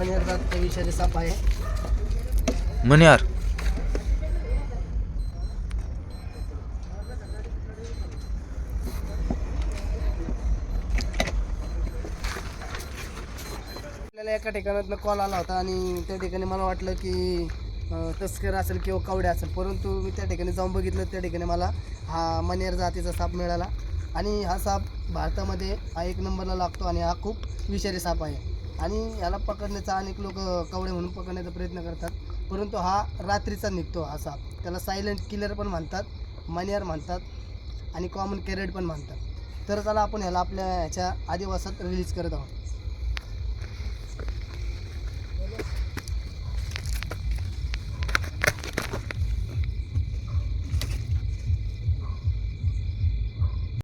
मनेर जात विषारी साप आहे. मण्यार. आपल्याला एका ठिकाणातनं कॉल आला होता आणि त्या ठिकाणी मला वाटलं की तस्कर असेल किंवा कवडे असेल, परंतु मी त्या ठिकाणी जाऊन बघितलं. त्या ठिकाणी मला हा मनेर जातीचा साप मिळाला आणि हा साप भारतामध्ये हा 1 नंबरला लागतो आणि हा खूप विषारी साप आहे. आणि ह्याला पकडण्याचा अनेक लोक कवडे म्हणून पकडण्याचा प्रयत्न करतात, परंतु हा रात्रीचा निघतो. हा साप त्याला सायलेंट किलर पण म्हणतात, मनेर म्हणतात आणि कॉमन कॅरेट पण म्हणतात. तर त्याला आपण ह्याला आपल्या ह्याच्या आदिवासात रिलीज करत आहोत.